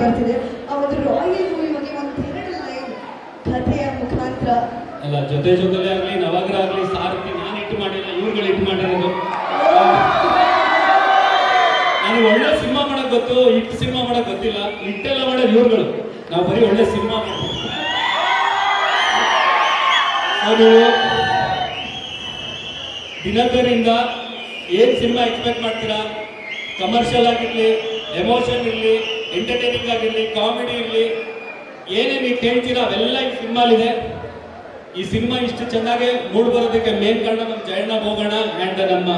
ಬರ್ತಿದೆ. ಆ ಒಂದು ರಾಯಲ್ ಮೂವಿ ಬಗ್ಗೆ ಒಂದೆರಡು ಲೈನ್ ಕಥೆಯ ಮುಖಾಂತರ ಅಲ್ಲ, ಜೊತೆ ಜೊತೆಲೇ ಆಗಲಿ ನವಗ್ರಹ ಆಗಲಿ ಸಾರಥಿ ನಾನು ಇಟ್ಟು ಮಾಡಿಲ್ಲ, ಇವ್ರುಗಳು ಇಟ್ಟು ಮಾಡಿರೋದು. ನಾನು ಒಳ್ಳೆ ಸಿನಿಮಾ ಮಾಡಕ್ ಗೊತ್ತು, ಇಟ್ಟು ಸಿನಿಮಾ ಮಾಡಕ್ ಗೊತ್ತಿಲ್ಲ. ಇಟ್ಟೆಲ್ಲ ಮಾಡೋದು ಇವ್ರುಗಳು, ನಾವು ಬರೀ ಒಳ್ಳೆ ಸಿನಿಮಾ ಮಾಡ್ತೀವಿ. ಅದು ದಿನಕರಿಂದ ಏನ್ ಸಿನಿಮಾ ಎಕ್ಸ್ಪೆಕ್ಟ್ ಮಾಡ್ತೀರಾ? ಕಮರ್ಷಿಯಲ್ ಆಗಿರ್ಲಿ, ಎಮೋಷನ್ ಇರಲಿ, ಎಂಟರ್ಟೈನಿಂಗ್ ಆಗಿರ್ಲಿ, ಕಾಮಿಡಿ ಇರಲಿ, ಏನೇ ನೀವು ಕೇಳ್ತೀರಾ ಅವೆಲ್ಲ ಈ ಸಿನಿಮಾಲಿದೆ. ಈ ಸಿನಿಮಾ ಇಷ್ಟು ಚೆನ್ನಾಗಿ ಮೂಡ್ ಬರೋದಕ್ಕೆ ಮೇನ್ ಕಾರಣ ನಮ್ಮ ಜಯಣ್ಣ ಬೋಗಣ್ಣ ಅಂಡ್ ನಮ್ಮ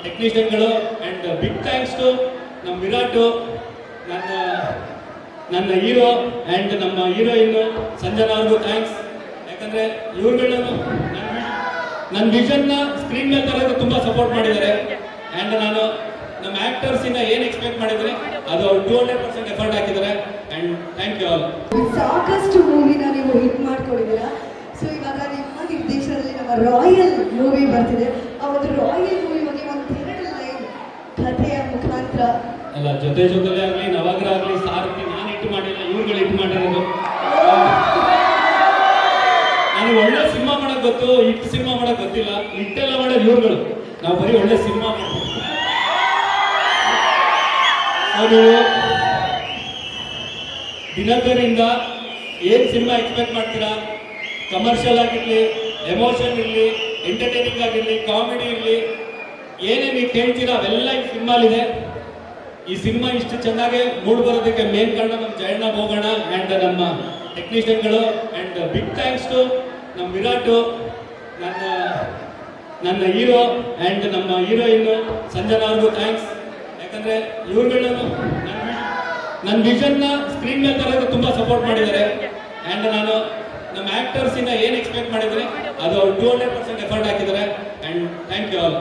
ಟೆಕ್ನಿಷಿಯನ್ಗಳು. ಅಂಡ್ ಬಿಗ್ ಥ್ಯಾಂಕ್ಸ್ ಟು ನಮ್ಮ ವಿರಾಟ್, ನನ್ನ ಹೀರೋ ಅಂಡ್ ನಮ್ಮ ಹೀರೋಯಿನ್ ಸಂಜನಾ ಅವ್ರಿಗೂ ಥ್ಯಾಂಕ್ಸ್. ಯಾಕಂದ್ರೆ ಇವ್ರುಗಳು ನನ್ನ ವಿಷನ್ ನ ಸ್ಕ್ರೀನ್ ಮೇಲೆ ತರೋದು ತುಂಬಾ ಸಪೋರ್ಟ್ ಮಾಡಿದ್ದಾರೆ. ಅಂಡ್ ನಾನು ನಮ್ಮ ಆಕ್ಟರ್ಸ್ ಇಂದ ಏನ್ ಎಕ್ಸ್ಪೆಕ್ಟ್ ಮಾಡಿದ್ರೆ ಅದು 200% ಎಫರ್ಟ್ ಹಾಕಿದ್ದಾರೆ. And thank you all. ಸಾಕಷ್ಟು ಮೂವಿನ ನೀವು ಹಿಟ್ ಮಾಡ್ಕೊಂಡಿದ್ದೀರಾ. ಸೊ ಇವಾಗ ನಿಮ್ಮ ನಿರ್ದೇಶನದಲ್ಲಿ ನಮ್ಮ ರಾಯಲ್ ಮೂವಿ ಬರ್ತಿದೆ. ಆ ಒಂದು ರಾಯಲ್ ಮೂವಿ ಬಗ್ಗೆ ಒಂದೆರಡು ಲೈನ್ ಕಥೆಯ ಮುಖಾಂತರ ಅಲ್ಲ, ಜೊತೆ ಜೊತೆಲೇ ಆಗಲಿ ನವಗ್ರಹ ಆಗಲಿ ಸಾರಥಿ ನಾನು ಇಟ್ಟು ಮಾಡಿಲ್ಲ, ಇವ್ರುಗಳು ಇಟ್ಟು ಮಾಡಿರೋದು. ನಾನು ಒಳ್ಳೆ ಸಿನಿಮಾ ಮಾಡಕ್ ಗೊತ್ತು, ಇಟ್ಟು ಸಿನಿಮಾ ಮಾಡಕ್ ಗೊತ್ತಿಲ್ಲ. ಇಟ್ಟೆಲ್ಲ ಮಾಡೋದು ಇವ್ರುಗಳು, ನಾವು ಬರೀ ಒಳ್ಳೆ ಸಿನಿಮಾ ಮಾಡ್ತೀವಿ. ಅದು ದಿನಕರಿಂದ ಏನ್ ಸಿನಿಮಾ ಎಕ್ಸ್ಪೆಕ್ಟ್ ಮಾಡ್ತೀರಾ? ಕಮರ್ಷಿಯಲ್ ಆಗಿರ್ಲಿ, ಎಮೋಷನ್ ಇರಲಿ, ಎಂಟರ್ಟೈನಿಂಗ್ ಆಗಿರ್ಲಿ, ಕಾಮಿಡಿ ಇರಲಿ, ಏನೇ ನೀವು ಕೇಳ್ತೀರಾ ಅವೆಲ್ಲ ಈ ಸಿನಿಮಾಲಿದೆ. ಈ ಸಿನಿಮಾ ಇಷ್ಟು ಚೆನ್ನಾಗಿ ಮೂಡ್ ಬರೋದಕ್ಕೆ ಮೇನ್ ಕಾರಣ ನಮ್ಮ ಜಯಣ್ಣ ಬೋಗಣ್ಣ ಅಂಡ್ ನಮ್ಮ ಟೆಕ್ನಿಷಿಯನ್ಗಳು. ಅಂಡ್ ಬಿಗ್ ಥ್ಯಾಂಕ್ಸ್ ಟು ನಮ್ಮ ವಿರಾಟ್, ನನ್ನ ಹೀರೋ ಅಂಡ್ ನಮ್ಮ ಹೀರೋಯಿನ್ ಸಂಜನಾ ಅವ್ರಿಗೂ ಥ್ಯಾಂಕ್ಸ್. ಯಾಕಂದ್ರೆ ಇವ್ರುಗಳು ನನ್ನ ವಿಷನ್ ನ ಸ್ಕ್ರೀನ್ ಮೇಲೆ ತರೋದು ತುಂಬಾ ಸಪೋರ್ಟ್ ಮಾಡಿದ್ದಾರೆ. ಅಂಡ್ ನಾನು ನಮ್ಮ ಆಕ್ಟರ್ಸ್ ಇಂದ ಏನ್ ಎಕ್ಸ್ಪೆಕ್ಟ್ ಮಾಡಿದ್ರೆ ಅದು 200% ಎಫರ್ಟ್ ಹಾಕಿದ್ದಾರೆ. And thank you all.